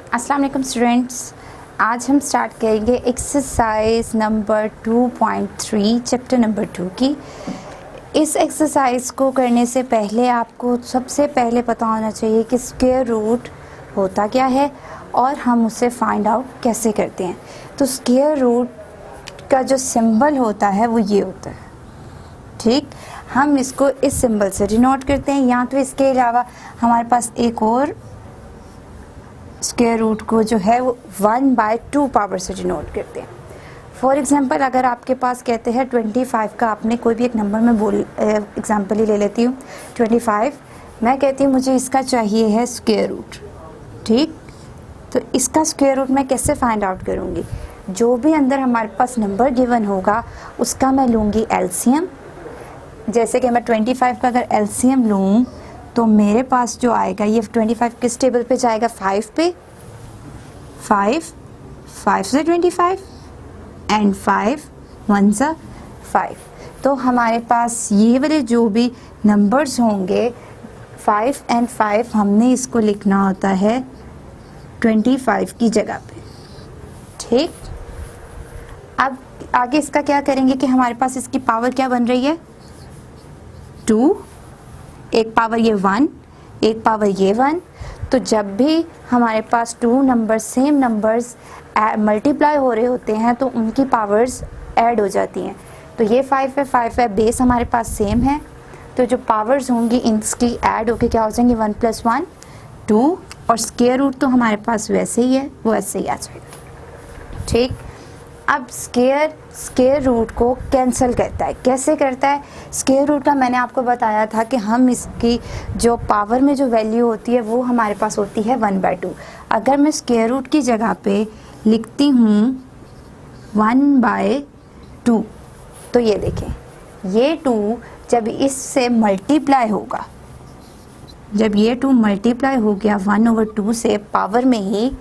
अस्सलाम वालेकुम स्टूडेंट्स, आज हम स्टार्ट करेंगे एक्सरसाइज नंबर 2.3 चैप्टर नंबर 2 की। इस एक्सरसाइज को करने से पहले आपको सबसे पहले पता होना चाहिए कि स्क्वायर रूट होता क्या है और हम उसे फाइंड आउट कैसे करते हैं। तो स्क्वायर रूट का जो सिंबल होता है वो ये होता है, ठीक। हम इसको इस सिंबल से डिनोट करते हैं, या तो इसके अलावा हमारे पास एक और स्क्वायर रूट को जो है वो 1/2 पावर से डिनोट करते हैं। फॉर एग्जांपल अगर आपके पास कहते हैं 25 का, आपने कोई भी एक नंबर में एग्जांपल ही ले लेती हूँ 25, मैं कहती हूँ मुझे इसका चाहिए है स्क्वायर रूट, ठीक। तो इसका स्क्वायर रूट मैं कैसे फाइंड आउट करूँगी? जो भी अंदर हमारे पास नंबर गिवन होगा उसका मैं लूँगी एलसीएम। जैसे कि मैं 25 का अगर एलसीएम लूँ तो मेरे पास जो आएगा ये 25 किस टेबल पे जाएगा? 5 पे। 5 से 25 एंड 5 1 सा 5। तो हमारे पास ये वाले जो भी नंबर्स होंगे 5 एंड 5, हमने इसको लिखना होता है 25 की जगह पे, ठीक। अब आगे इसका क्या करेंगे कि हमारे पास इसकी पावर क्या बन रही है? 2, एक पावर ये 1, एक पावर ये 1। तो जब भी हमारे पास 2 नंबर सेम नंबर्स मल्टीप्लाई हो रहे होते हैं तो उनकी पावर्स ऐड हो जाती हैं। तो ये 5 है, बेस हमारे पास सेम है, तो जो पावर्स होंगी इसकी ऐड होके क्या हो जाएंगे? 1 + 1 2, और स्क्वायर रूट तो हमारे पास वैसे ही है, वो ऐसे ही आ जाएगा, ठीक। अब स्क्वायर रूट को कैंसिल करता है। कैसे करता है? स्क्वायर रूट का मैंने आपको बताया था कि हम इसकी जो पावर में जो वैल्यू होती है वो हमारे पास होती है 1/2। अगर मैं स्क्वायर रूट की जगह पे लिखती हूँ 1/2, तो ये देखें, ये 2 जब इससे मल्टीप्लाई होगा, जब ये 2 मल्टीप्लाई हो गया 1/2 से पावर में ही,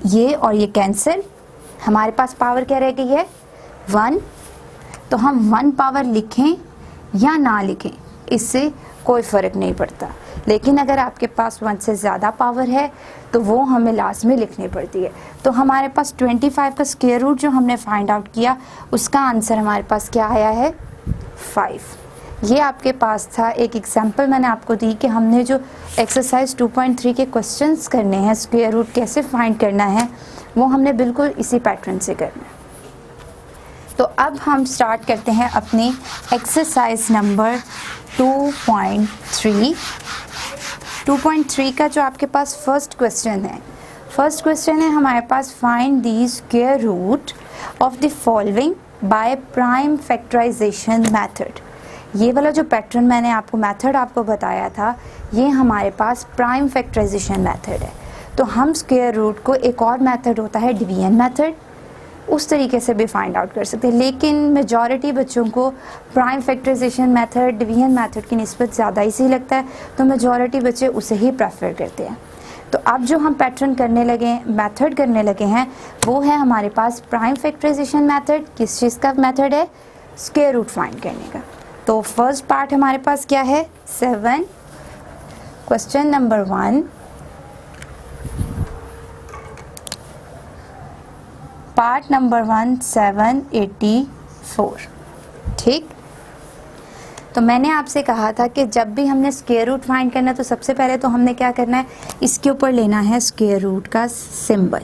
ये और ये कैंसिल, हमारे पास पावर क्या रह गई है? 1। तो हम 1 पावर लिखें या ना लिखें इससे कोई फ़र्क नहीं पड़ता, लेकिन अगर आपके पास 1 से ज़्यादा पावर है तो वो हमें लास्ट में लिखनी पड़ती है। तो हमारे पास 25 का स्क्वायर रूट जो हमने फाइंड आउट किया उसका आंसर हमारे पास क्या आया है? 5। ये आपके पास था एक एग्जाम्पल मैंने आपको दी कि हमने जो एक्सरसाइज 2.3 के क्वेश्चंस करने हैं, स्क्वायर रूट कैसे फाइंड करना है, वो हमने बिल्कुल इसी पैटर्न से करना है। तो अब हम स्टार्ट करते हैं अपनी एक्सरसाइज नंबर 2.3। 2.3 का जो आपके पास फर्स्ट क्वेश्चन है हमारे पास, find the square root of the following by prime factorisation method. ये वाला जो पैटर्न मैंने आपको मेथड आपको बताया था, ये हमारे पास प्राइम फैक्टराइजेशन मेथड है। तो हम स्क्वायर रूट को, एक और मेथड होता है डिवीजन मेथड, उस तरीके से भी फाइंड आउट कर सकते हैं, लेकिन मेजॉरिटी बच्चों को prime factorisation method division method की निस्बत ज़्यादा ही सही लगता है, तो मेजॉरिटी बच्चे उसे ही प्रेफर करते हैं। तो अब जो हम पैटर्न करने लगे, मेथड करने लगे हैं, वो है हमारे पास प्राइम फैक्टराइजेशन मेथड। किस चीज़ का मेथड है? स्क्वायर रूट फाइंड करने का। तो फर्स्ट पार्ट हमारे पास क्या है? 7। क्वेश्चन नंबर 1, पार्ट नंबर 1 784, ठीक। तो मैंने आपसे कहा था कि जब भी हमने स्क्वायर रूट फाइंड करना है तो सबसे पहले तो हमने क्या करना है, इसके ऊपर लेना है स्क्वायर रूट का सिंबल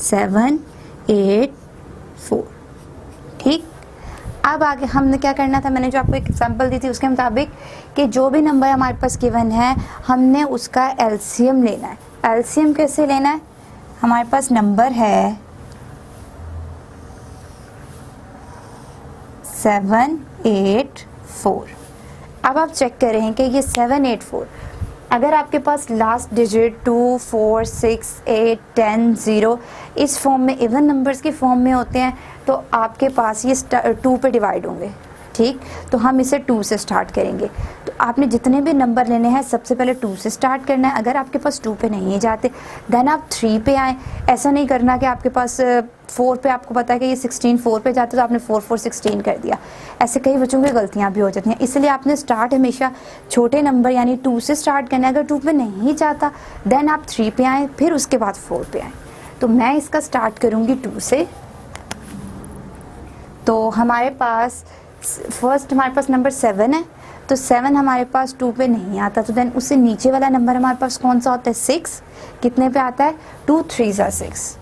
784, ठीक। अब आगे हमने क्या करना था, मैंने जो आपको एक एग्जांपल दी थी उसके मुताबिक कि जो भी नंबर हमारे पास गिवन है हमने उसका एलसीएम लेना है। एलसीएम कैसे लेना है? हमारे पास नंबर है 784। अब आप चेक करें कि ये 784, अगर आपके पास लास्ट डिजिट 2 4 6 8 10 0 इस फॉर्म में, इवन नंबर्स की फॉर्म में होते हैं, तो आपके पास ये 2 पे डिवाइड होंगे, ठीक, तो हम इसे 2 से स्टार्ट करेंगे। तो आपने जितने भी नंबर लेने हैं सबसे पहले 2 से स्टार्ट करना है। अगर आपके पास 2 पे नहीं जाते देन आप 3 पे आएँ। ऐसा नहीं करना कि आपके पास 4 पे, आपको पता है कि ये 16 4 पे जाते तो आपने 4 4 16 कर दिया। ऐसे कई बच्चों की गलतियाँ भी हो जाती हैं, इसलिए आपने स्टार्ट हमेशा छोटे नंबर यानी 2 से स्टार्ट करना है। अगर 2 पे नहीं जाता देन आप 3 पे आएँ, फिर उसके बाद 4 पे आएँ। तो मैं इसका स्टार्ट करूँगी 2 से। तो हमारे पास फर्स्ट हमारे पास नंबर 7 है, तो 7 हमारे पास 2 पे नहीं आता, तो देन उससे नीचे वाला नंबर हमारे पास कौन सा होता है? 6। कितने पे आता है? 2 3 6,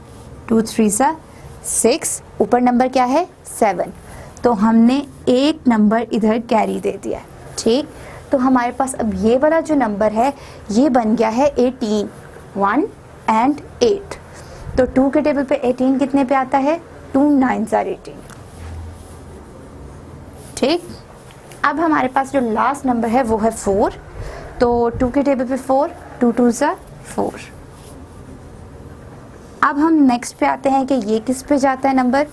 2 3 6। ऊपर नंबर क्या है? 7। तो हमने एक नंबर इधर कैरी दे दिया, ठीक। तो हमारे पास अब ये वाला जो नंबर है ये बन गया है 18, 1 and 8। तो 2 के टेबल पे 18 कितने पे आता है? 2 9 are 18, ठीक। अब हमारे पास जो लास्ट नंबर है वो है 4। तो 2 के टेबल पे 4, 2 2 4। अब हम नेक्स्ट पे आते हैं कि ये किस पे जाता है नंबर।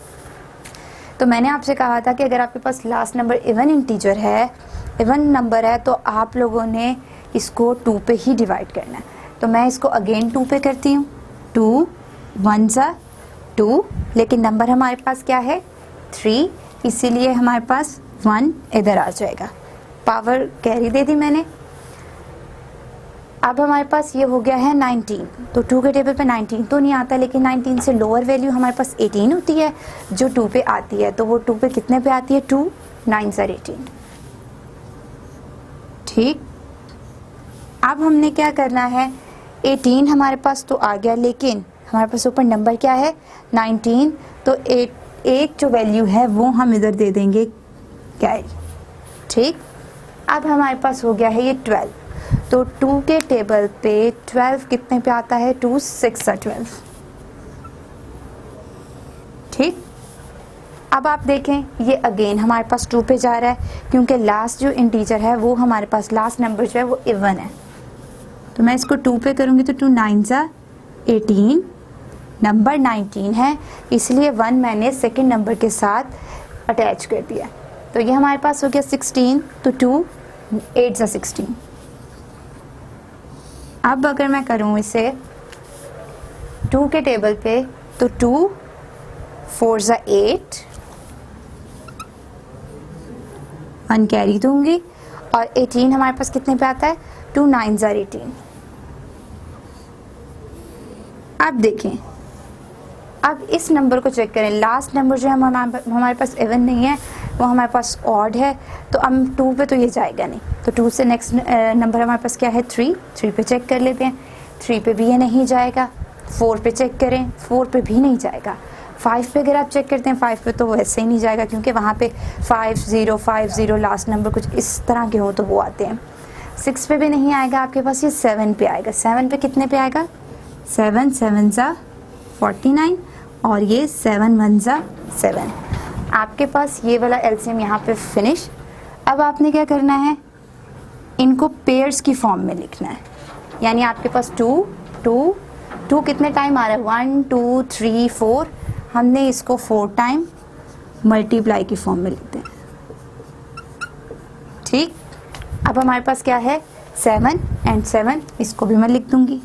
तो मैंने आपसे कहा था कि अगर आपके पास लास्ट नंबर इवन इंटीजर है, इवन नंबर है, तो आप लोगों ने इसको 2 पे ही डिवाइड करना है। तो मैं इसको अगेन 2 पे करती हूँ। 2 1 2, लेकिन नंबर हमारे पास क्या है? 3, इसीलिए हमारे पास 1 इधर आ जाएगा। पावर कैरी दे दी मैंने। अब हमारे पास ये हो गया है 19। तो 2 के टेबल पे 19 तो नहीं आता, लेकिन 19 से लोअर वैल्यू हमारे पास 18 होती है जो 2 पे आती है। तो वो 2 पे कितने पे आती है? 2 9 are 18, ठीक। अब हमने क्या करना है? 18 हमारे पास तो आ गया, लेकिन हमारे पास ऊपर नंबर क्या है? 19। तो एक जो वैल्यू है वो हम इधर दे देंगे कैरी, ठीक। अब हमारे पास हो गया है ये 12। तो 2 के टेबल पे 12 कितने पे आता है? 2 6 are 12, ठीक। अब आप देखें ये अगेन हमारे पास 2 पे जा रहा है, क्योंकि लास्ट जो इंटीजर है वो हमारे पास लास्ट नंबर जो है वो इवन है। तो मैं इसको 2 पे करूँगी तो 2 9 are 18, नंबर 19 है, इसलिए 1 मैंने सेकंड नंबर के साथ अटैच कर दिया। तो ये हमारे पास हो गया 16। तो 2 8 are 16। अब अगर मैं करूँ इसे 2 के टेबल पे तो 2 4 are 8, 1 कैरी दूंगी, और 18 हमारे पास कितने पे आता है? 2 9 are 18। अब देखें, अब इस नंबर को चेक करें। लास्ट नंबर जो है हमारे पास इवन नहीं है, वो हमारे पास ऑड है। तो अब 2 पे तो ये जाएगा नहीं। तो 2 से नेक्स्ट नंबर हमारे पास क्या है? 3 पे चेक कर लेते हैं। 3 पे भी ये नहीं जाएगा। 4 पे चेक करें, 4 पे भी नहीं जाएगा। 5 पे अगर आप चेक करते हैं 5 पे तो वैसे ही नहीं जाएगा, क्योंकि वहाँ पे 5 0 5 0 लास्ट नंबर कुछ इस तरह के हो तो वो आते हैं। 6 पे भी नहीं आएगा आपके पास। ये 7 पे आएगा। 7 पे कितने पे आएगा? 7 7 49, और ये 7 1 7। आपके पास ये वाला एलसीएम यहाँ पे फिनिश। अब आपने क्या करना है? इनको पेयर्स की फॉर्म में लिखना है। यानी आपके पास 2 2 2 कितने टाइम आ रहा है? 1 2 3 4। हमने इसको 4 टाइम मल्टीप्लाई की फॉर्म में लिखते हैं, ठीक। अब हमारे पास क्या है? 7 and 7, इसको भी मैं लिख दूंगी।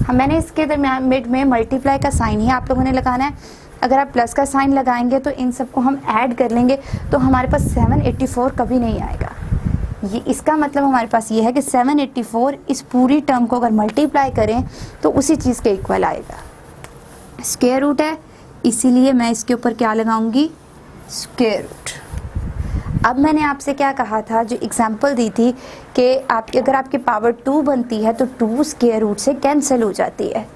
मैंने इसके दरमियान मिड में मल्टीप्लाई का साइन ही आप लोगों ने लगाना है। अगर आप प्लस का साइन लगाएंगे तो इन सबको हम ऐड कर लेंगे, तो हमारे पास 784 कभी नहीं आएगा। ये इसका मतलब हमारे पास ये है कि 784 इस पूरी टर्म को अगर मल्टीप्लाई करें तो उसी चीज़ के इक्वल आएगा। स्क्वायर रूट है, इसीलिए मैं इसके ऊपर क्या लगाऊंगी? Square root. अब मैंने आपसे क्या कहा था, जो एग्जांपल दी थी कि आपकी अगर आपकी पावर 2 बनती है तो 2 स्क्वायर रूट से कैंसिल हो जाती है।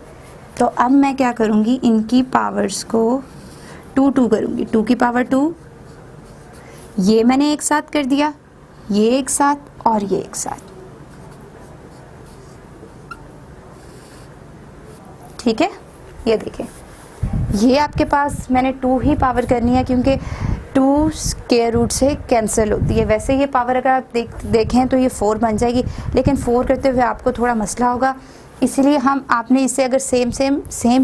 तो अब मैं क्या करूँगी? इनकी पावर्स को 2 2 करूँगी। 2 की पावर 2, ये मैंने एक साथ कर दिया, ये एक साथ और ये एक साथ, ठीक है। ये देखें, ये आपके पास मैंने 2 ही पावर करनी है, क्योंकि 2 स्क्वायर रूट से कैंसिल होती है। वैसे ये पावर अगर आप देखें तो ये 4 बन जाएगी, लेकिन 4 करते हुए आपको थोड़ा मसला होगा, इसलिए हम आपने इससे अगर सेम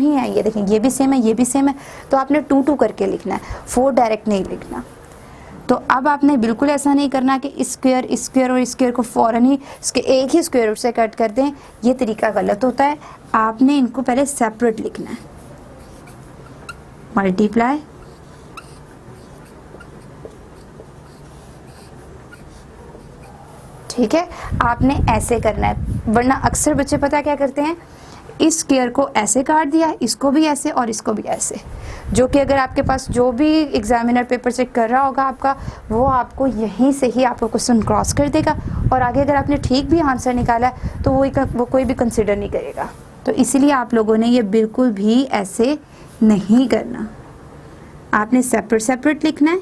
ही है, ये देखें ये भी सेम है ये भी सेम है, तो आपने 2 2 करके लिखना है, 4 डायरेक्ट नहीं लिखना। तो अब आपने बिल्कुल ऐसा नहीं करना कि स्क्वायर और स्क्वायर को फ़ौरन ही इसके एक ही स्क्वायर रूट से कट कर दें, ये तरीका गलत होता है। आपने इनको पहले सेपरेट लिखना है, मल्टीप्लाई ठीक है, आपने ऐसे करना है। वरना अक्सर बच्चे पता क्या करते हैं, इस स्क्वायर को ऐसे काट दिया, इसको भी ऐसे और इसको भी ऐसे, जो कि अगर आपके पास जो भी एग्जामिनर पेपर चेक कर रहा होगा आपका, वो आपको यहीं से ही आपको क्वेश्चन क्रॉस कर देगा, और आगे अगर आपने ठीक भी आंसर निकाला है तो वो कोई भी कंसिडर नहीं करेगा। तो इसीलिए आप लोगों ने ये बिल्कुल भी ऐसे नहीं करना, आपने सेपरेट लिखना है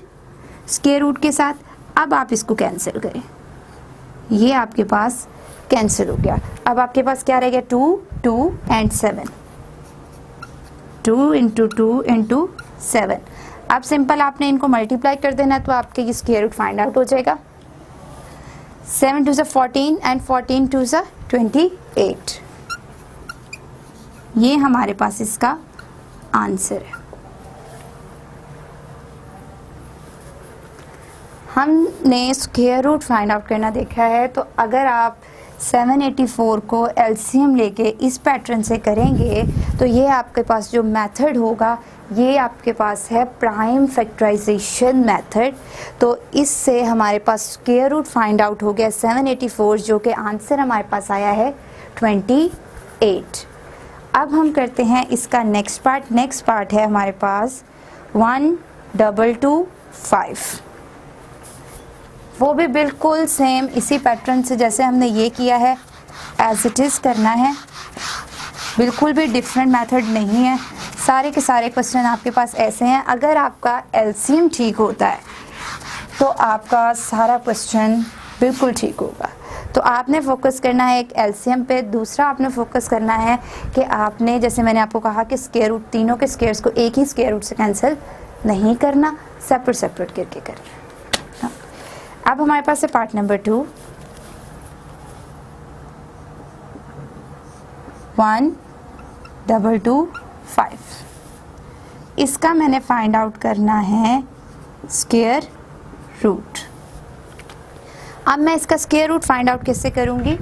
स्क्वायर रूट के साथ। अब आप इसको कैंसिल करें, ये आपके पास कैंसिल हो गया। अब आपके पास क्या रह गया, 2 2 एंड 7, 2 इंटू 2 इंटू 7। अब सिंपल आपने इनको मल्टीप्लाई कर देना, तो आपके ये स्क्वायर रूट फाइंड आउट हो जाएगा। 7 2 14 एंड 14 2 28, ये हमारे पास इसका आंसर है। हमने स्क्वायर रूट फाइंड आउट करना देखा है, तो अगर आप 784 को एलसीएम लेके इस पैटर्न से करेंगे तो ये आपके पास जो मेथड होगा, ये आपके पास है प्राइम फैक्टराइजेशन मेथड। तो इससे हमारे पास स्क्वायर रूट फाइंड आउट हो गया 784, जो कि आंसर हमारे पास आया है 28। अब हम करते हैं इसका नेक्स्ट पार्ट है हमारे पास 1225। वो भी बिल्कुल सेम इसी पैटर्न से जैसे हमने ये किया है एज इट इज़ करना है, बिल्कुल भी डिफरेंट मेथड नहीं है। सारे के सारे क्वेश्चन आपके पास ऐसे हैं। अगर आपका एलसीएम ठीक होता है तो आपका सारा क्वेश्चन बिल्कुल ठीक होगा। तो आपने फोकस करना है एक एलसीएम पे, दूसरा आपने फोकस करना है कि आपने, जैसे मैंने आपको कहा कि स्क्वायर रूट, तीनों के स्क्वायर्स को एक ही स्क्वायर रूट से कैंसिल नहीं करना, सेपरेट करके करना। अब हमारे पास है पार्ट नंबर 2, 1225। इसका मैंने फाइंड आउट करना है स्क्वायर रूट। अब मैं इसका स्क्वायर रूट फाइंड आउट कैसे करूँगी,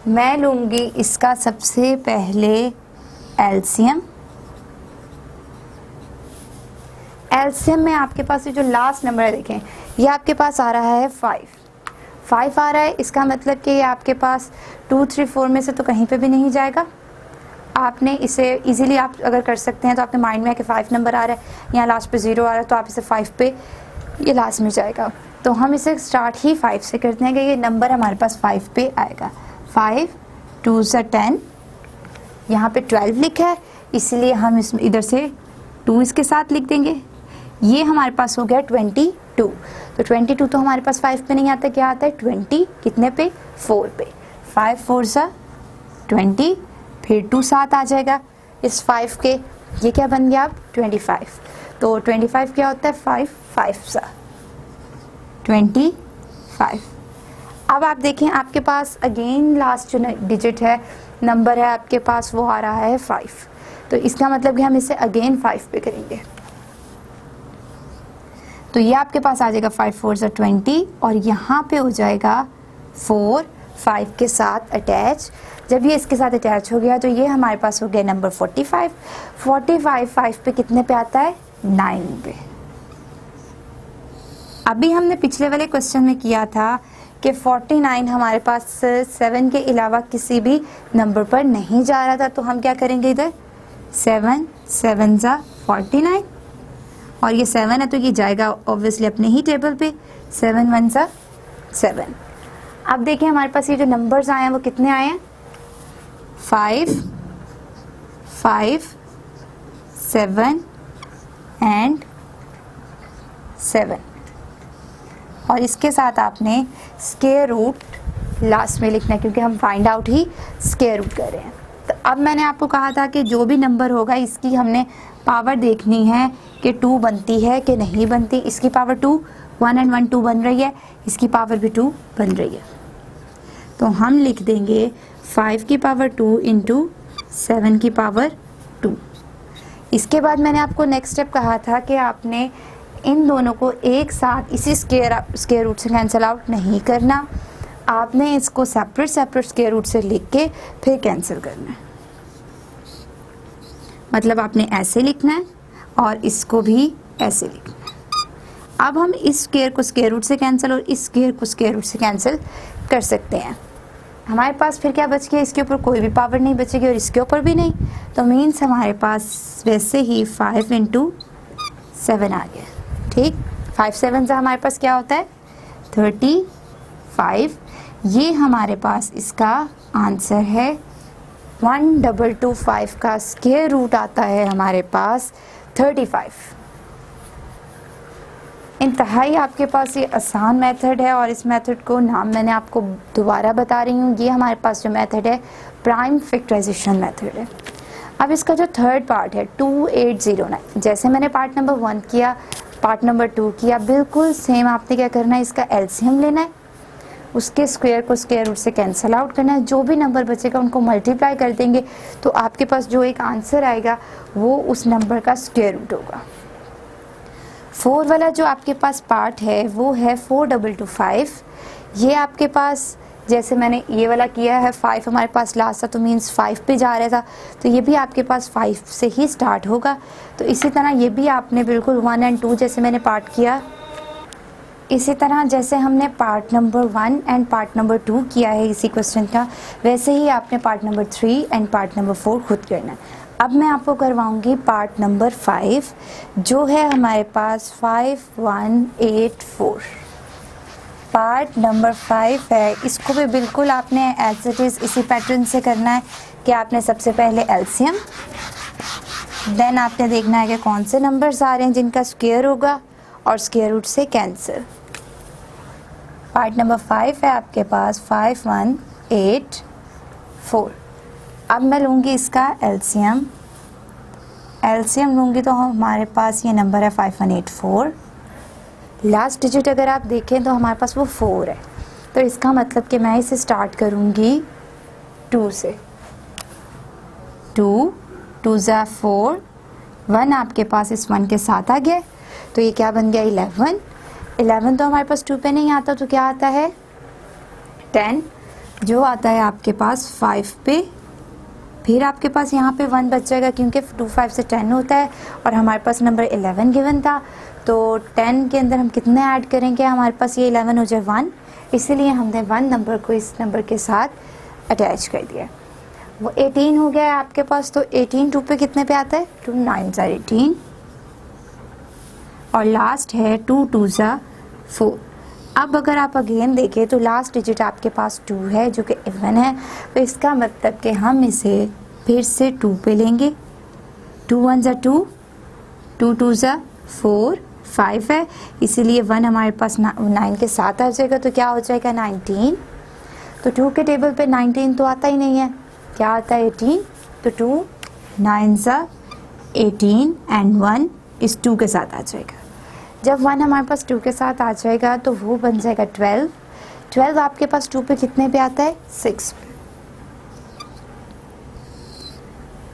मैं लूँगी इसका सबसे पहले एलसीएम। एलसीएम में आपके पास ये जो लास्ट नंबर है देखें, ये आपके पास आ रहा है 5 आ रहा है। इसका मतलब कि ये आपके पास 2 3 4 में से तो कहीं पे भी नहीं जाएगा। आपने इसे इजीली आप अगर कर सकते हैं तो आपके माइंड में है कि 5 नंबर आ रहा है, यहाँ लास्ट पे 0 आ रहा है, तो आप इसे 5 पे ये लास्ट में जाएगा। तो हम इसे स्टार्ट ही 5 से करते हैं कि ये नंबर हमारे पास 5 पे आएगा। 5 2 10, यहाँ पे 12 लिखा है, इसलिए हम इसमें इधर से 2 इसके साथ लिख देंगे। ये हमारे पास हो गया 22। तो 22 तो हमारे पास 5 पे नहीं आता, क्या आता है 20 कितने पे, 4 पे। 5 4 20, फिर 2 साथ आ जाएगा इस 5 के, ये क्या बन गया अब 25। तो 25 क्या होता है 5 5 25। अब आप देखें आपके पास अगेन लास्ट जो डिजिट है नंबर है आपके पास वो आ रहा है 5। तो इसका मतलब कि हम इसे अगेन 5 पे करेंगे, तो ये आपके पास आ जाएगा 5 4 20, और यहाँ पे हो जाएगा 4 5 के साथ अटैच। जब ये इसके साथ अटैच हो गया तो ये हमारे पास हो गया नंबर 45। 45 5 पे कितने पे आता है 9 पे। अभी हमने पिछले वाले क्वेश्चन में किया था कि 49 हमारे पास 7 के अलावा किसी भी नंबर पर नहीं जा रहा था, तो हम क्या करेंगे इधर 7 7 49, और ये 7 है तो ये जाएगा ऑब्वियसली अपने ही टेबल पे, 7 1 7। अब देखिए हमारे पास ये जो नंबर्स आए हैं वो कितने आए हैं 5 5 7 एंड 7, और इसके साथ आपने स्क्वायर रूट लास्ट में लिखना है क्योंकि हम फाइंड आउट ही स्क्वायर रूट कर रहे हैं। तो अब मैंने आपको कहा था कि जो भी नंबर होगा इसकी हमने पावर देखनी है कि 2 बनती है कि नहीं बनती। इसकी पावर 2, 1 and 1 2 बन रही है, इसकी पावर भी 2 बन रही है। तो हम लिख देंगे 5 की पावर 2 इंटू 7 की पावर 2। इसके बाद मैंने आपको नेक्स्ट स्टेप कहा था कि आपने इन दोनों को एक साथ इसी स्क्वायर रूट से कैंसिल आउट नहीं करना, आपने इसको सेपरेट स्क्वायर रूट से लिख के फिर कैंसिल करना है। मतलब आपने ऐसे लिखना है और इसको भी ऐसे लिखना है। अब हम इस स्क्वायर को स्क्वायर रूट से कैंसिल और इस स्क्वायर को स्क्वायर रूट से कैंसिल कर सकते हैं। हमारे पास फिर क्या बच गया, इसके ऊपर कोई भी पावर नहीं बचेगी और इसके ऊपर भी नहीं, तो मीन्स हमारे पास वैसे ही 5 इंटू 7 आ गया। ठीक, 5 7 से हमारे पास क्या होता है 35। ये हमारे पास इसका आंसर है 1225 का स्क्वायर रूट आता है हमारे पास 35। इंतहाई आपके पास ये आसान मेथड है और इस मेथड को नाम मैंने आपको दोबारा बता रही हूँ। ये हमारे पास जो मेथड है प्राइम फैक्टराइजेशन मेथड है। अब इसका जो थर्ड पार्ट है 2809, जैसे मैंने पार्ट नंबर 1 किया, पार्ट नंबर 2 किया, बिल्कुल सेम आपने क्या करना है, इसका एलसीएम लेना है, उसके स्क्वायर को स्क्वायर रूट से कैंसिल आउट करना है, जो भी नंबर बचेगा उनको मल्टीप्लाई कर देंगे, तो आपके पास जो एक आंसर आएगा वो उस नंबर का स्क्वायर रूट होगा। 4 वाला जो आपके पास पार्ट है वो है 4225। ये आपके पास जैसे मैंने ये वाला किया है 5 हमारे पास लास्ट था तो मीन्स 5 पे जा रहा था, तो ये भी आपके पास 5 से ही स्टार्ट होगा। तो इसी तरह ये भी आपने बिल्कुल 1 और 2 जैसे मैंने पार्ट किया, इसी तरह जैसे हमने part number 1 and part number 2 किया है इसी क्वेश्चन का, वैसे ही आपने part number 3 and part number 4 खुद करना है। अब मैं आपको करवाऊंगी पार्ट नंबर 5 जो है हमारे पास 5184। पार्ट नंबर 5 है, इसको भी बिल्कुल आपने एज इट इज़ इसी पैटर्न से करना है कि आपने सबसे पहले एलसीएम, देन आपने देखना है कि कौन से नंबर्स आ रहे हैं जिनका स्क्वायर होगा और स्क्वायर रूट से कैंसिल। पार्ट नंबर 5 है आपके पास 5184। अब मैं लूँगी इसका एलसीएम लूँगी तो हमारे पास ये नंबर है 5184। लास्ट डिजिट अगर आप देखें तो हमारे पास वो 4 है, तो इसका मतलब कि मैं इसे स्टार्ट करूँगी 2 से। 2 2 ज़ा 4, 1 आपके पास इस 1 के साथ आ गया, तो ये क्या बन गया 11। 11 तो हमारे पास 2 पे नहीं आता, तो क्या आता है 10, जो आता है आपके पास 5 पे। फिर आपके पास यहाँ पे 1 बच जाएगा क्योंकि 2 5 से 10 होता है और हमारे पास नंबर 11 गिवन था, तो 10 के अंदर हम कितने ऐड करेंगे, हमारे पास ये 11 हो जाए 1, इसीलिए हमने 1 नंबर को इस नंबर के साथ अटैच कर दिया। वो 18 हो गया है आपके पास, तो 18 2 पे कितने पे आता है 2 9 ज़ा 18 और लास्ट है 2 2 ज़ा 4। अब अगर आप अगेन देखें तो लास्ट डिजिट आपके पास 2 है जो कि इवन है, तो इसका मतलब कि हम इसे फिर से 2 पे लेंगे। 2 1 ज़ा 2, 2 2 ज़ा 4, 5 है, इसीलिए 1 हमारे पास 9 के साथ आ जाएगा, तो क्या हो जाएगा 19। तो 2 के टेबल पे 19 तो आता ही नहीं है, क्या आता है 18, तो 2 9 ज़ा 18 एंड 1 इस 2 के साथ आ जाएगा। जब 1 हमारे पास 2 के साथ आ जाएगा तो वो बन जाएगा 12। 12 आपके पास 2 पे कितने पे आता है 6 पे।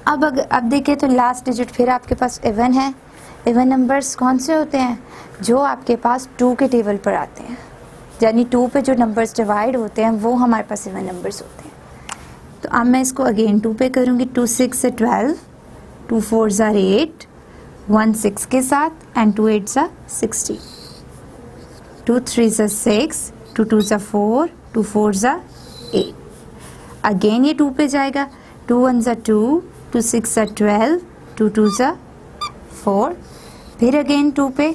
अब देखिए तो लास्ट डिजिट फिर आपके पास इवन है। इवन नंबर्स कौन से होते हैं, जो आपके पास 2 के टेबल पर आते हैं, यानी 2 पे जो नंबर्स डिवाइड होते हैं वो हमारे पास इवन नंबर्स होते हैं। तो अब मैं इसको अगेन 2 पे करूँगी। 2 6 से 12, 2 4 ज़ा 8, 1 6 के साथ एंड 2 8 ज़ा 16, 2 3 ज़ा 6, 2 2 ज़ा 4, 2 4 ज़ा 8। अगेन ये 2 पे जाएगा। 2 1 ज़ा 2, 2 6 ज़ा 12, 2 2 ज़ा 4, फिर अगेन 2 पे,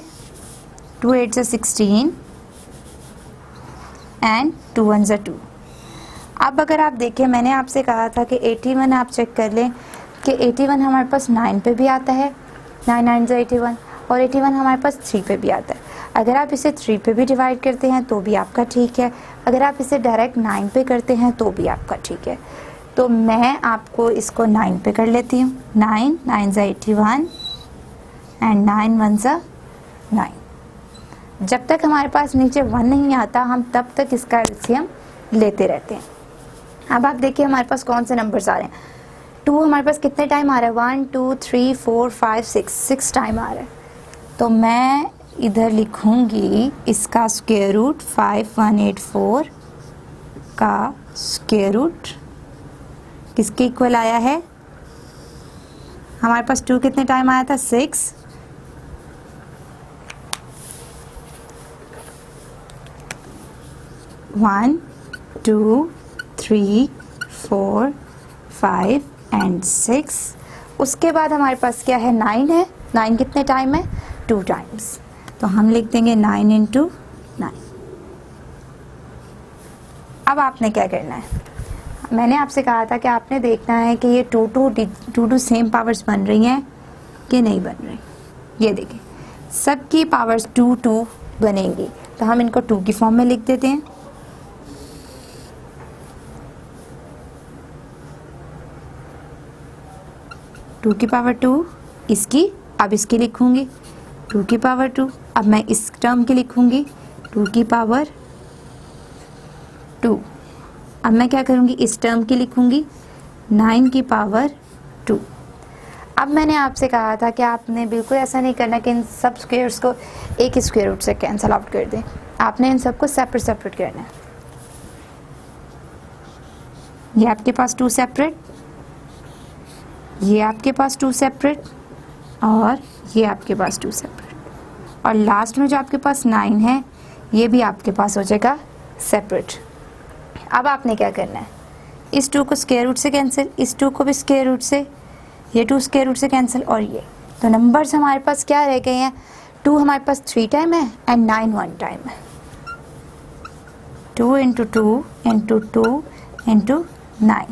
2 8 ज़ा 16 एंड 2 1 ज़ा 2। अब अगर आप देखें, मैंने आपसे कहा था कि 81 आप चेक कर लें कि 81 हमारे पास 9 पे भी आता है, 9 9 ज़ा 81, और 81 हमारे पास 3 पे भी आता है। अगर आप इसे 3 पे भी डिवाइड करते हैं तो भी आपका ठीक है, अगर आप इसे डायरेक्ट 9 पे करते हैं तो भी आपका ठीक है। तो मैं आपको इसको 9 पे कर लेती हूँ। 9 9 ज़ा 81 एंड 9 1 ज़ा 9। जब तक हमारे पास नीचे 1 नहीं आता हम तब तक इसका एलसीएम लेते रहते हैं। अब आप देखिए हमारे पास कौन से नंबर्स आ रहे हैं। 2 हमारे पास कितने टाइम आ रहा है, 1 2 3 4 5 6 टाइम आ रहा है। तो मैं इधर लिखूंगी इसका स्क्वायर रूट 5184 का स्क्वायर रूट किसके इक्वल आया है, हमारे पास 2 कितने टाइम आया था, 6। One 2 3 4 5 and 6। उसके बाद हमारे पास क्या है, 9 है। 9 कितने टाइम है, 2 टाइम्स। तो हम लिख देंगे 9 × 9। अब आपने क्या करना है, मैंने आपसे कहा था कि आपने देखना है कि ये टू सेम पावर्स बन रही हैं कि नहीं बन रही। ये देखिए सबकी पावर्स 2 2 बनेंगी, तो हम इनको 2 की फॉर्म में लिख देते हैं। टू की पावर 2 इसकी, अब इसकी लिखूंगी 2 की पावर 2। अब मैं इस टर्म की लिखूंगी 2 की पावर 2। अब मैं क्या करूंगी, इस टर्म की लिखूंगी 9 की पावर 2। अब मैंने आपसे कहा था कि आपने बिल्कुल ऐसा नहीं करना कि इन सब स्क्वायर्स को एक ही स्क्वायर रूट से कैंसिल आउट कर दें। आपने इन सबको सेपरेट सेपरेट करना है। ये आपके पास 2 सेपरेट, ये आपके पास 2 सेपरेट, और ये आपके पास 2 सेपरेट, और लास्ट में जो आपके पास 9 है ये भी आपके पास हो जाएगा सेपरेट। अब आपने क्या करना है, इस 2 को स्क्वायर रूट से कैंसिल, इस 2 को भी स्क्वायर रूट से, ये 2 स्क्वायर रूट से कैंसिल, और ये तो नंबर्स हमारे पास क्या रह गए हैं, 2 हमारे पास 3 टाइम है एंड 9 1 टाइम है। 2 × 2 × 2 × 9।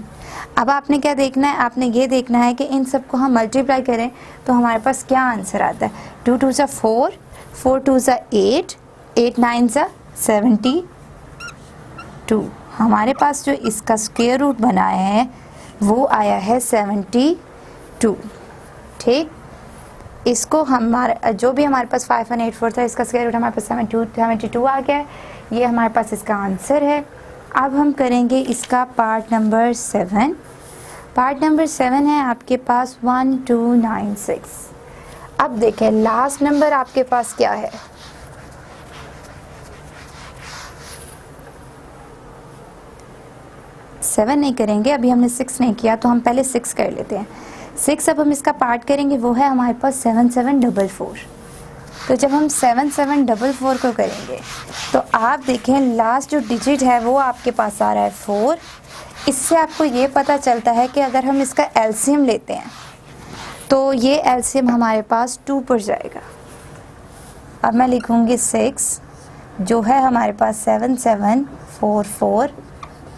अब आपने क्या देखना है, आपने ये देखना है कि इन सबको हम मल्टीप्लाई करें तो हमारे पास क्या आंसर आता है। 2 2 = 4, 4 2 = 8, 8 9 = 72। हमारे पास जो इसका स्क्वायर रूट बनाया है वो आया है 72। ठीक, इसको हमारा जो भी हमारे पास 5184 था इसका स्क्वायर रूट हमारे पास 72 आ गया है। ये हमारे पास इसका आंसर है। अब हम करेंगे इसका पार्ट नंबर 7। पार्ट नंबर 7 है आपके पास 1296। अब देखें लास्ट नंबर आपके पास क्या है, सेवन नहीं करेंगे, अभी हमने 6 नहीं किया तो हम पहले 6 कर लेते हैं। 6 अब हम इसका पार्ट करेंगे, वो है हमारे पास 7744। तो जब हम 7744 को करेंगे तो आप देखें लास्ट जो डिजिट है वो आपके पास आ रहा है 4। इससे आपको ये पता चलता है कि अगर हम इसका एलसीएम लेते हैं तो ये एलसीएम हमारे पास 2 पर जाएगा। अब मैं लिखूँगी 6 जो है हमारे पास 7744।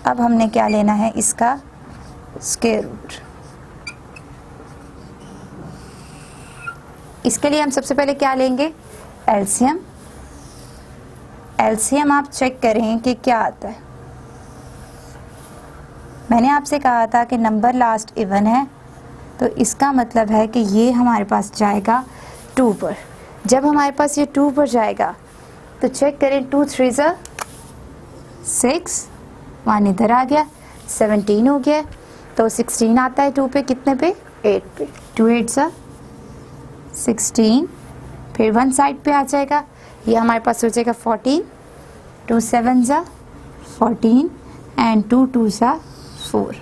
अब हमने क्या लेना है, इसका स्क्वायर रूट। इसके लिए हम सबसे पहले क्या लेंगे, एलसीएम। एलसीएम आप चेक करें कि क्या आता है। मैंने आपसे कहा था कि नंबर लास्ट इवन है तो इसका मतलब है कि ये हमारे पास जाएगा 2 पर। जब हमारे पास ये 2 पर जाएगा तो चेक करें 2 3 = 6, 1 इधर आ गया, 17 हो गया। तो 16 आता है 2 पे, कितने पे, 8 पे। 2 8 = 16, फिर 1 साइड पे आ जाएगा, ये हमारे पास हो जाएगा 14, 2 7 = 14 एंड 2 2 = 4।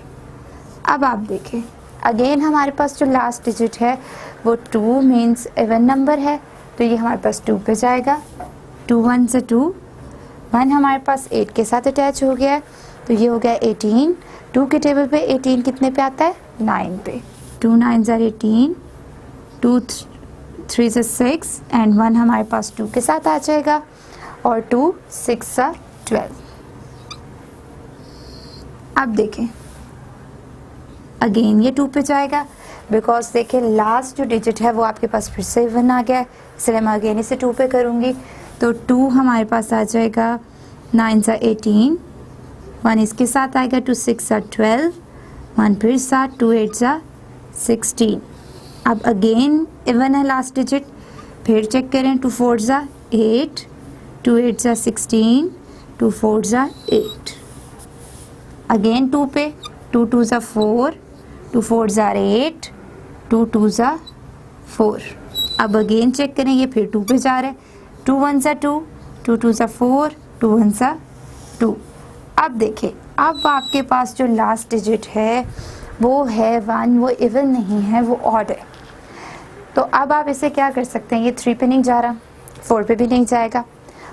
अब आप देखें अगेन हमारे पास जो लास्ट डिजिट है वो 2 मीन्स इवन नंबर है तो ये हमारे पास 2 पे जाएगा। 2 1 = 2, 1 हमारे पास 8 के साथ अटैच हो गया है तो ये हो गया 18। 2 के टेबल पे 18 कितने पे आता है, 9 पे। 2 9 = 18, 2 3 = 6 एंड 1 हमारे पास 2 के साथ आ जाएगा, और 2 6 = 12। अब देखें अगेन ये 2 पे जाएगा बिकॉज देखें लास्ट जो डिजिट है वो आपके पास फिर से 1 आ गया है, इसलिए मैं अगेन इसे 2 पे करूँगी। तो 2 हमारे पास आ जाएगा, 9 = 18, 1 इसके साथ आएगा, 2 6 = 12, 1 फिर साथ, 2 8 = 16। अब अगेन इवन है लास्ट डिजिट, फिर चेक करें, 2 4 = 8, 2 8 = 16, 2 4 = 8। अगेन 2 पे, 2 2 ज़ा 4, 2 4 ज़ा 8, 2 2 ज़ा 4। अब अगेन चेक करेंगे, फिर 2 पे जा रहे हैं, 2 1 ज़ा 2, 2 2 ज़ा 4, 2 1 ज़ा 2। अब देखें, अब आपके पास जो लास्ट डिजिट है वो है 1, वो इवन नहीं है, वो ऑड है। तो अब आप इसे क्या कर सकते हैं, ये 3 पे नहीं जा रहा, 4 पे भी नहीं जाएगा,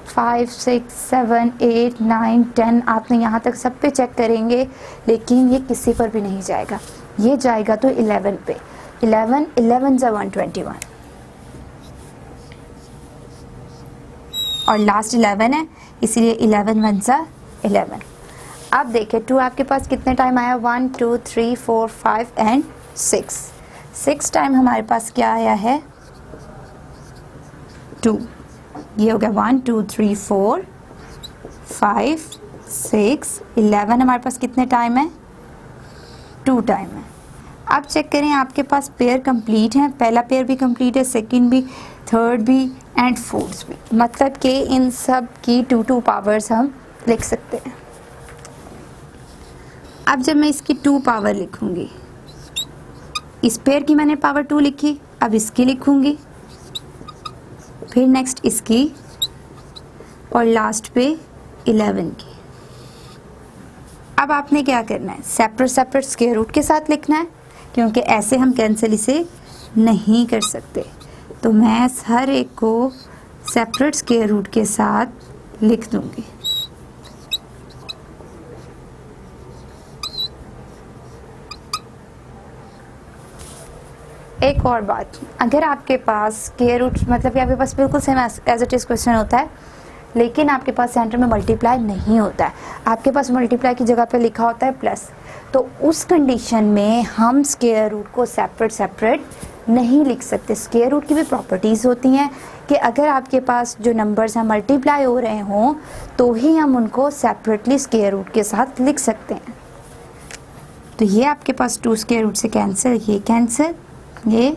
5 6 7 8 9 10 आपने यहाँ तक सब पे चेक करेंगे, लेकिन ये किसी पर भी नहीं जाएगा। ये जाएगा तो 11 पे, 11 11 ज़ा 121 और लास्ट 11 है, इसीलिए 11 1 ज़ा 11। अब देखिए 2 आपके पास कितने टाइम आया, 1 2 3 4 5 एंड 6 टाइम हमारे पास क्या आया है, 2। ये हो गया 1 2 3 4 5 6 11, हमारे पास कितने टाइम है, 2 टाइम है। अब चेक करें, आपके पास पेयर कंप्लीट है, पहला पेयर भी कंप्लीट है, सेकंड भी, थर्ड भी एंड फोर्थ भी, मतलब कि इन सब की 2 2 पावर्स हम लिख सकते हैं। अब जब मैं इसकी 2 पावर लिखूंगी, इस पेयर की मैंने पावर 2 लिखी, अब इसकी लिखूंगी, फिर नेक्स्ट इसकी और लास्ट पे 11 की। अब आपने क्या करना है, सेपरेट सेपरेट स्क्वायर रूट के साथ लिखना है, क्योंकि ऐसे हम कैंसिल इसे नहीं कर सकते। तो मैं हर एक को सेपरेट स्क्वायर रूट के साथ लिख दूंगी। एक और बात, अगर आपके पास स्क्वायर रूट मतलब कि आपके पास बिल्कुल same as it is question होता है, लेकिन आपके पास सेंटर में मल्टीप्लाई नहीं होता है, आपके पास मल्टीप्लाई की जगह पे लिखा होता है प्लस, तो उस कंडीशन में हम स्क्वायर रूट को सेपरेट सेपरेट नहीं लिख सकते। स्क्वायर रूट की भी प्रॉपर्टीज़ होती हैं कि अगर आपके पास जो नंबर्स हैं मल्टीप्लाई हो रहे हों तो ही हम उनको सेपरेटली स्क्वायर रूट के साथ लिख सकते हैं। तो ये आपके पास 2 स्क्वायर रूट से कैंसिल, ये कैंसिल, ये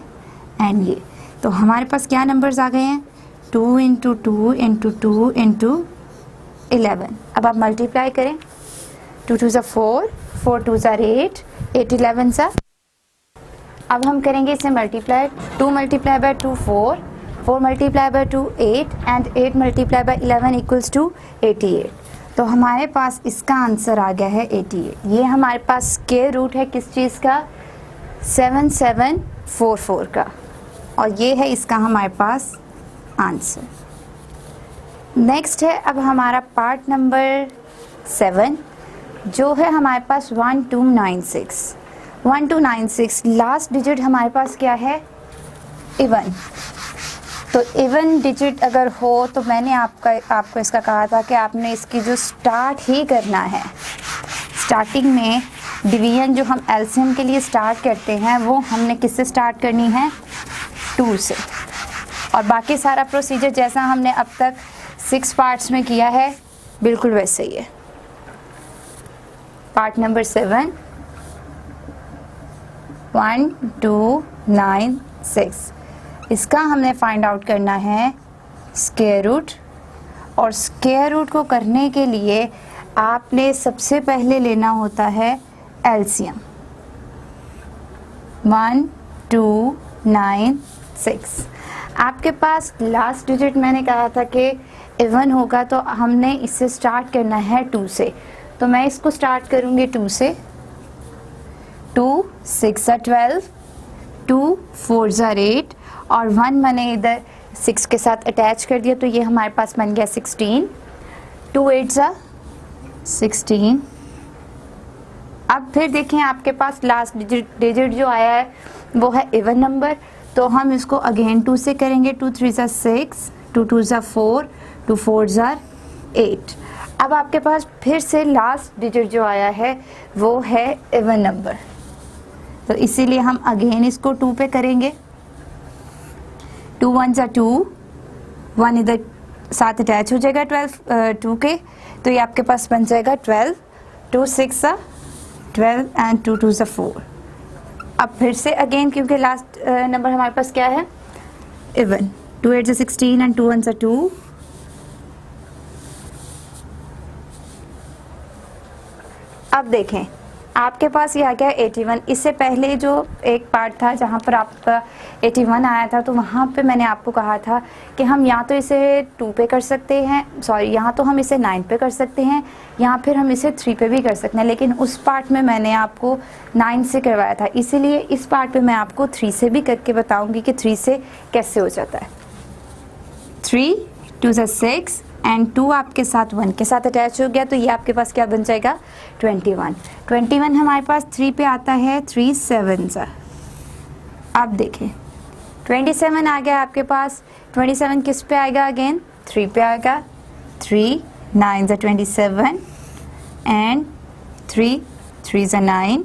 एंड ये, तो हमारे पास क्या नंबर्स आ गए हैं, 2 इंटू 2 इंटू 2 इंटू 11। अब आप मल्टीप्लाई करें, 2 2 ज़ा 4, 4 2 ज़ा 8, 8 11 ज़ा। अब हम करेंगे इसे multiply, 2 multiply by 2 4, 4 multiply by 2 8 and 8 multiply by 11 equals to 88। तो हमारे पास इसका आंसर आ गया है 88। ये हमारे पास स्क्वायर रूट है किस चीज़ का, 7744 का, और ये है इसका हमारे पास आंसर। नेक्स्ट है अब हमारा पार्ट नंबर 7, जो है हमारे पास 1296। 1296 लास्ट डिजिट हमारे पास क्या है, इवन। तो इवन डिजिट अगर हो तो मैंने आपको इसका कहा था कि आपने इसकी जो स्टार्ट ही करना है, स्टार्टिंग में डिवीजन जो हम एलसीएम के लिए स्टार्ट करते हैं वो हमने किससे स्टार्ट करनी है, 2 से। और बाकी सारा प्रोसीजर जैसा हमने अब तक 6 पार्ट्स में किया है बिल्कुल वैसे ही है। पार्ट नंबर 7, 1296, इसका हमने फाइंड आउट करना है स्क्वायर रूट, और स्क्वायर रूट को करने के लिए आपने सबसे पहले लेना होता है एलसीएम। 1296 आपके पास लास्ट डिजिट मैंने कहा था कि इवन होगा, तो हमने इससे स्टार्ट करना है 2 से। तो मैं इसको स्टार्ट करूँगी 2 से, 2 6 ज़ा 12, 2 4 ज़ा 8 और 1 मैंने इधर 6 के साथ अटैच कर दिया, तो ये हमारे पास बन गया 16, 2 8 ज़ा 16। अब फिर देखें आपके पास लास्ट डिजिट जो आया है वो है इवन नंबर, तो हम इसको अगेन 2 से करेंगे, 2 3 ज़ा 6, 2 2 ज़ा 4, 2 4 ज़ा 8। अब आपके पास फिर से लास्ट डिजिट जो आया है वो है इवन नंबर, तो इसीलिए हम अगेन इसको 2 पे करेंगे, 2 1 ज़ा 2, 1 इधर साथ अटैच हो जाएगा 2 के, तो ये आपके पास बन जाएगा 12, 2 6 ज़ा 12 एंड 2 2 ज़ा 4। अब फिर से अगेन क्योंकि लास्ट नंबर हमारे पास क्या है, इवन, 2 8 ज़ा 16 एंड 2 1 ज़ा 2, अब देखें आपके पास ये आ गया 81। इससे पहले जो एक पार्ट था जहाँ पर आपका 81 आया था, तो वहाँ पे मैंने आपको कहा था कि हम या तो इसे 2 पे कर सकते हैं, सॉरी यहाँ तो हम इसे 9 पे कर सकते हैं, या फिर हम इसे 3 पे भी कर सकते हैं, लेकिन उस पार्ट में मैंने आपको 9 से करवाया था, इसीलिए इस पार्ट पे मैं आपको 3 से भी करके बताऊँगी कि 3 से कैसे हो जाता है। 3 2 × 6 एंड 2 आपके साथ 1 के साथ अटैच हो गया, तो ये आपके पास क्या बन जाएगा 21। 21 हमारे पास 3 पे आता है, 3 7 अब देखें 27 आ गया आपके पास। 27 किस पे आएगा, अगेन 3 पे आएगा, 3 9 27 एंड 3 3 9,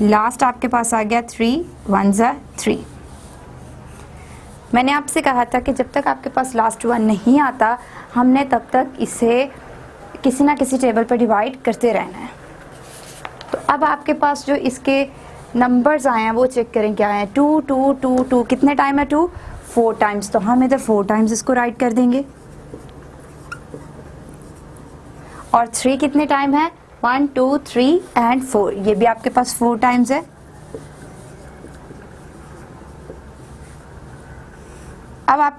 लास्ट आपके पास आ गया 3 1 3। मैंने आपसे कहा था कि जब तक आपके पास लास्ट 1 नहीं आता हमने तब तक इसे किसी ना किसी टेबल पर डिवाइड करते रहना है। तो अब आपके पास जो इसके नंबर्स आए हैं वो चेक करें क्या है। 2 2 2 2 कितने टाइम है 2 4 टाइम्स, तो हम इधर 4 टाइम्स इसको राइट कर देंगे। और 3 कितने टाइम है 1 2 3 एंड 4, ये भी आपके पास 4 टाइम्स है। अब आप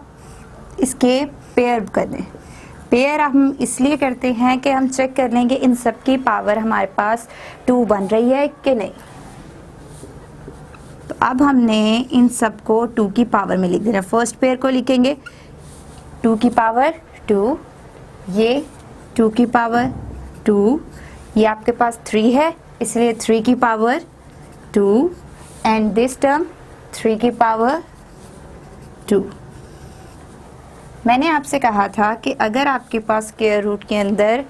इसके पेयर कर दें। पेयर हम इसलिए करते हैं कि हम चेक कर लेंगे इन सब की पावर हमारे पास 2 बन रही है कि नहीं। तो अब हमने इन सब को 2 की पावर में लिख देना। फर्स्ट पेयर को लिखेंगे 2 की पावर 2, ये 2 की पावर 2, ये आपके पास 3 है इसलिए 3 की पावर 2 एंड दिस टर्म 3 की पावर 2। मैंने आपसे कहा था कि अगर आपके पास स्क्वायर रूट के अंदर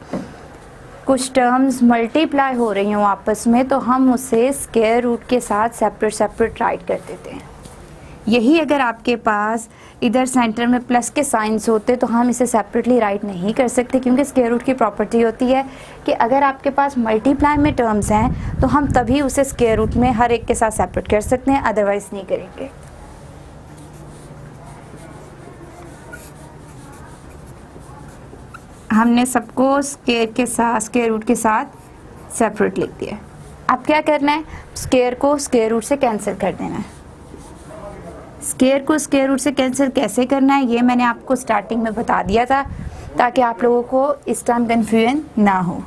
कुछ टर्म्स मल्टीप्लाई हो रही हों आपस में, तो हम उसे स्क्वायर रूट के साथ सेपरेट सेपरेट राइट कर देते हैं। यही अगर आपके पास इधर सेंटर में प्लस के साइंस होते तो हम इसे सेपरेटली राइट नहीं कर सकते, क्योंकि स्क्वायर रूट की प्रॉपर्टी होती है कि अगर आपके पास मल्टीप्लाई में टर्म्स हैं तो हम तभी उसे स्क्वायर रूट में हर एक के साथ सेपरेट कर सकते हैं, अदरवाइज नहीं करेंगे। हमने सबको स्क्वायर रूट के साथ सेपरेट लिख दिया। अब क्या करना है, स्क्वायर को स्क्वायर रूट से कैंसिल कर देना है। स्क्वायर को स्क्वायर रूट से कैंसिल कैसे करना है ये मैंने आपको स्टार्टिंग में बता दिया था, ताकि आप लोगों को इस टाइम कन्फ्यूजन ना हो।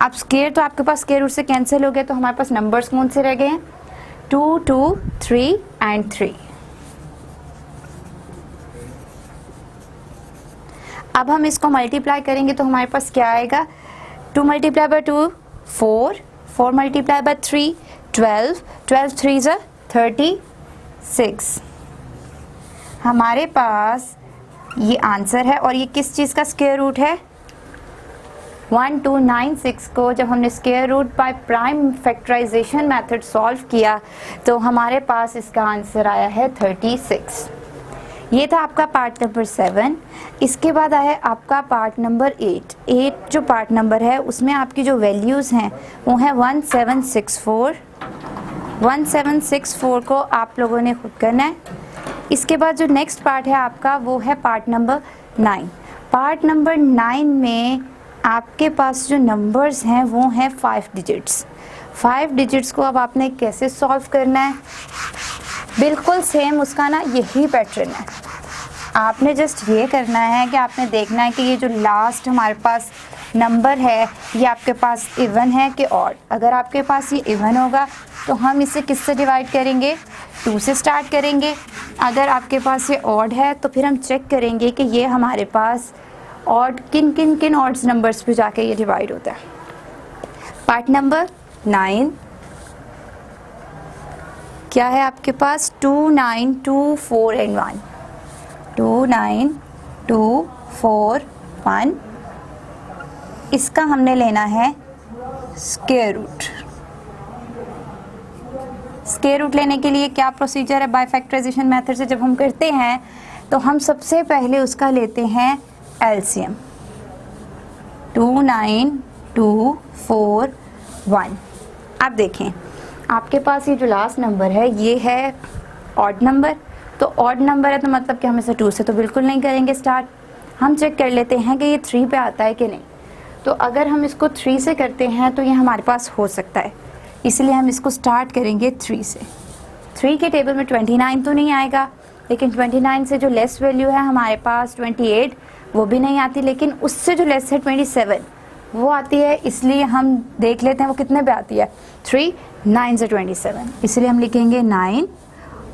अब स्क्वायर तो आपके पास स्क्वायर रूट से कैंसिल हो गया, तो हमारे पास नंबर्स कौन से रह गए हैं 2 2 3 एंड 3। अब हम इसको मल्टीप्लाई करेंगे तो हमारे पास क्या आएगा 2 मल्टीप्लाई बाय 2 4, 4 मल्टीप्लाई बाय 3 12, 12 3 ज़ा 36। हमारे पास ये आंसर है और ये किस चीज़ का स्क्वायर रूट है 1296 को जब हमने square root by prime factorisation method solve किया तो हमारे पास इसका आंसर आया है 36। ये था आपका पार्ट नंबर 7। इसके बाद आया आपका पार्ट नंबर 8 जो पार्ट नंबर है उसमें आपकी जो वैल्यूज़ हैं वो है 1764। 1764 को आप लोगों ने खुद करना है। इसके बाद जो नेक्स्ट पार्ट है आपका वो है पार्ट नंबर 9। पार्ट नंबर 9 में आपके पास जो नंबर्स हैं वो हैं 5 डिजिट्स। 5 डिजिट्स को अब आपने कैसे सॉल्व करना है, बिल्कुल सेम उसका ना यही पैटर्न है। आपने जस्ट ये करना है कि आपने देखना है कि ये जो लास्ट हमारे पास नंबर है ये आपके पास इवन है कि ऑड। अगर आपके पास ये इवन होगा तो हम इसे किससे डिवाइड करेंगे 2 से स्टार्ट करेंगे। अगर आपके पास ये ऑड है तो फिर हम चेक करेंगे कि ये हमारे पास ऑड किन ऑड्स नंबर्स पे जाके ये डिवाइड होता है। पार्ट नंबर 9 क्या है आपके पास 2 9 2 4 एंड 1। 2 9 2 4 1। इसका हमने लेना है स्क्वायर रूट। स्क्वायर रूट लेने के लिए क्या प्रोसीजर है, बाय फैक्टराइजेशन मेथड से जब हम करते हैं तो हम सबसे पहले उसका लेते हैं एलसीएम। 2 9 2 4 1। अब देखें आपके पास ये जो लास्ट नंबर है ये है ऑड नंबर, तो ऑड नंबर है तो मतलब कि हम इसे 2 से तो बिल्कुल नहीं करेंगे स्टार्ट। हम चेक कर लेते हैं कि ये 3 पे आता है कि नहीं। तो अगर हम इसको 3 से करते हैं तो ये हमारे पास हो सकता है, इसलिए हम इसको स्टार्ट करेंगे 3 से। 3 के टेबल में 29 तो नहीं आएगा, लेकिन 29 से जो लेस वैल्यू है हमारे पास 28, वो भी नहीं आती, लेकिन उससे जो लेस है 27 वो आती है। इसलिए हम देख लेते हैं वो कितने पे आती है। 3 9 से 27, इसलिए हम लिखेंगे 9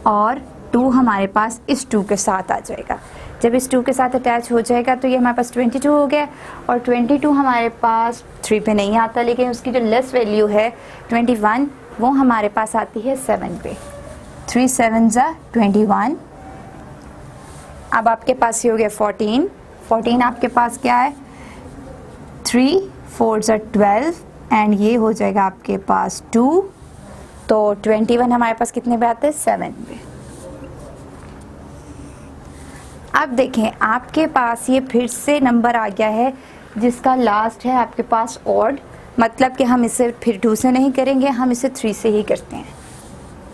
और 2 हमारे पास इस 2 के साथ आ जाएगा। जब इस 2 के साथ अटैच हो जाएगा तो ये हमारे पास 22 हो गया, और 22 हमारे पास 3 पे नहीं आता, लेकिन उसकी जो लेस वैल्यू है 21 वो हमारे पास आती है 7 पे। 3 7 ज़ा 21। अब आपके पास ये हो गया 14। 14 आपके पास क्या है, 3 4 ज़ा 12 एंड ये हो जाएगा आपके पास 2। तो 21 हमारे पास कितने पे आते हैं, 7 पे। अब देखें आपके पास ये फिर से नंबर आ गया है जिसका लास्ट है आपके पास ऑड, मतलब कि हम इसे फिर 2 से नहीं करेंगे, हम इसे 3 से ही करते हैं।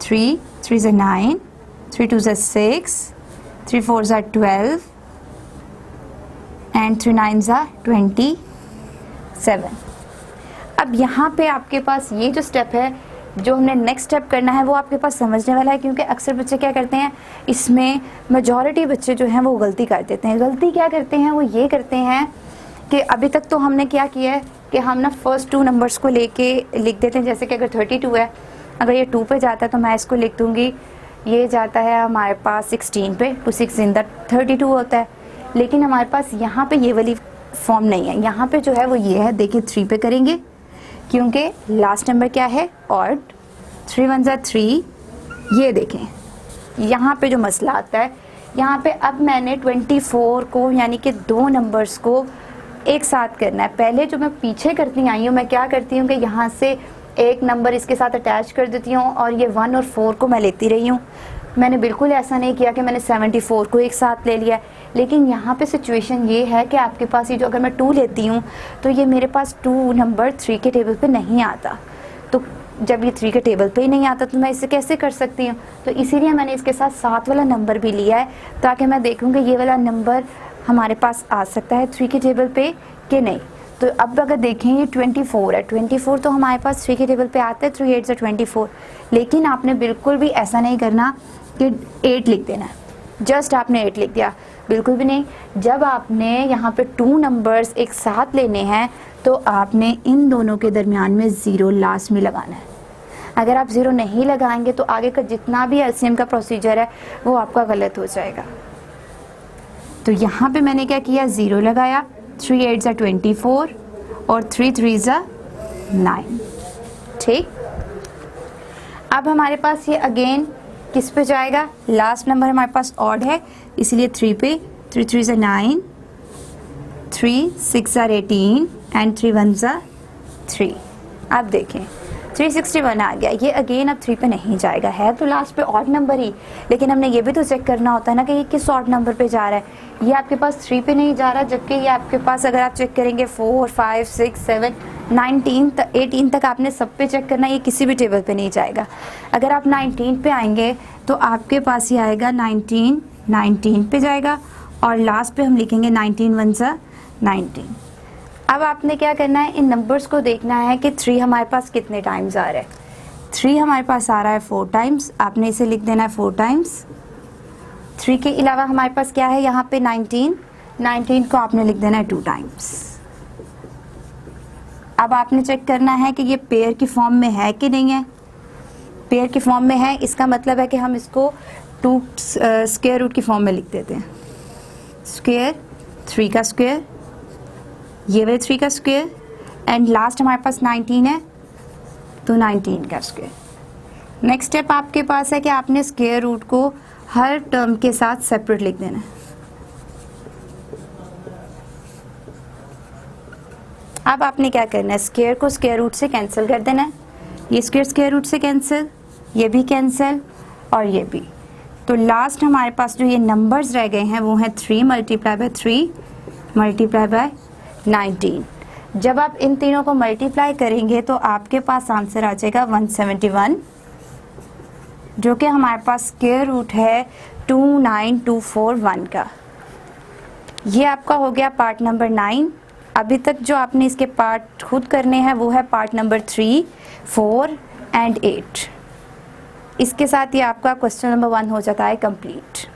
3 3 ज़ा 9, 3 2 ज़ा 6, 3 4 ज़ा 12 एंड 3 9 ज़ा 27। अब यहाँ पे आपके पास ये जो स्टेप है, जो हमने नेक्स्ट स्टेप करना है, वो आपके पास समझने वाला है, क्योंकि अक्सर बच्चे क्या करते हैं, इसमें मेजॉरिटी बच्चे जो हैं वो गलती कर देते हैं। गलती क्या करते हैं, वो ये करते हैं कि अभी तक तो हमने क्या किया है कि हम ना फर्स्ट 2 नंबर्स को लेके लिख देते हैं। जैसे कि अगर 32 है, अगर ये 2 पे जाता है तो मैं इसको लिख दूँगी, ये जाता है हमारे पास 16 पे, 2 6 इन द 32 होता है। लेकिन हमारे पास यहाँ पे ये वाली फॉर्म नहीं है। यहाँ पे जो है वो ये है, देखिए 3 पे करेंगे, क्योंकि लास्ट नंबर क्या है, ऑड। 3 1 ज़ा 3। ये देखें यहाँ पे जो मसला आता है, यहाँ पे अब मैंने 24 को यानी कि 2 नंबर्स को एक साथ करना है। पहले जो मैं पीछे करती आई हूँ, मैं क्या करती हूँ कि यहाँ से एक नंबर इसके साथ अटैच कर देती हूँ और ये 1 और 4 को मैं लेती रही हूँ। मैंने बिल्कुल ऐसा नहीं किया कि मैंने 74 को एक साथ ले लिया। लेकिन यहाँ पे सिचुएशन ये है कि आपके पास ये जो, अगर मैं 2 लेती हूँ तो ये मेरे पास 2 नंबर 3 के टेबल पे नहीं आता। तो जब ये 3 के टेबल पे ही नहीं आता तो मैं इसे कैसे कर सकती हूँ। तो इसीलिए मैंने इसके साथ 7 वाला नंबर भी लिया है, ताकि मैं देखूँ कि ये वाला नंबर हमारे पास आ सकता है 3 के टेबल पे कि नहीं। तो अब अगर देखें ये 24 है, 24 तो हमारे पास 3 के टेबल पे आता है, 3 8 ज़ा 24। लेकिन आपने बिल्कुल भी ऐसा नहीं करना कि 8 लिख देना है, जस्ट आपने 8 लिख दिया, बिल्कुल भी नहीं। जब आपने यहाँ पे 2 नंबर्स एक साथ लेने हैं तो आपने इन दोनों के दरमियान में 0 लास्ट में लगाना है। अगर आप 0 नहीं लगाएंगे तो आगे का जितना भी एलसीएम का प्रोसीजर है वो आपका गलत हो जाएगा। तो यहाँ पे मैंने क्या किया, 0 लगाया, 3 8 ज़ा 24 और 3 3 ज़ा 9। ठीक, अब हमारे पास ये अगेन किस पे जाएगा, लास्ट नंबर हमारे पास ऑड है, इसलिए 3 पे। 3 3 ज़ा 9, 3 6 ज़ा 18 एंड 3 1 ज़ा 3। अब देखें 361 आ गया। ये अगेन अब 3 पे नहीं जाएगा, है तो लास्ट पे ऑड नंबर ही, लेकिन हमने ये भी तो चेक करना होता है ना कि ये किस ऑड नंबर पे जा रहा है। ये आपके पास 3 पे नहीं जा रहा, जबकि ये आपके पास अगर आप चेक करेंगे 4 5 6 7 19 तक 18 तक आपने सब पे चेक करना, ये किसी भी टेबल पे नहीं जाएगा। अगर आप 19 पे आएंगे तो आपके पास ये आएगा 19 पे जाएगा, और लास्ट पे हम लिखेंगे 19 1 ज़ा 19। अब आपने क्या करना है, इन नंबर्स को देखना है कि 3 हमारे पास कितने टाइम्स आ रहा है। 3 हमारे पास आ रहा है 4 टाइम्स, आपने इसे लिख देना है 4 टाइम्स। 3 के अलावा हमारे पास क्या है यहाँ पे 19 को आपने लिख देना है 2 टाइम्स। अब आपने चेक करना है कि ये पेयर की फॉर्म में है कि नहीं है। पेयर की फॉर्म में है, इसका मतलब है कि हम इसको 2 स्क्वायर रूट की फॉर्म में लिख देते हैं। स्क्वायर 3 का स्क्वायर, ये वाले 3 का स्क्वायर, एंड लास्ट हमारे पास 19 है तो 19 का स्क्वायर। नेक्स्ट स्टेप आपके पास है कि आपने स्क्वायर रूट को हर टर्म के साथ सेपरेट लिख देना है। अब आपने क्या करना है, स्क्वायर को स्क्वायर रूट से कैंसिल कर देना है। ये स्क्वायर रूट से कैंसिल, ये भी कैंसिल और ये भी। तो लास्ट हमारे पास जो ये नंबर्स रह गए हैं वो हैं 3 मल्टीप्लाई बाय 3 मल्टीप्लाई बाय 19। जब आप इन तीनों को मल्टीप्लाई करेंगे तो आपके पास आंसर आ जाएगा 171, जो कि हमारे पास स्क्वायर रूट है 29241 का। ये आपका हो गया पार्ट नंबर 9। अभी तक जो आपने इसके पार्ट खुद करने हैं वो है पार्ट नंबर 3, 4 एंड 8। इसके साथ ये आपका क्वेश्चन नंबर 1 हो जाता है कंप्लीट।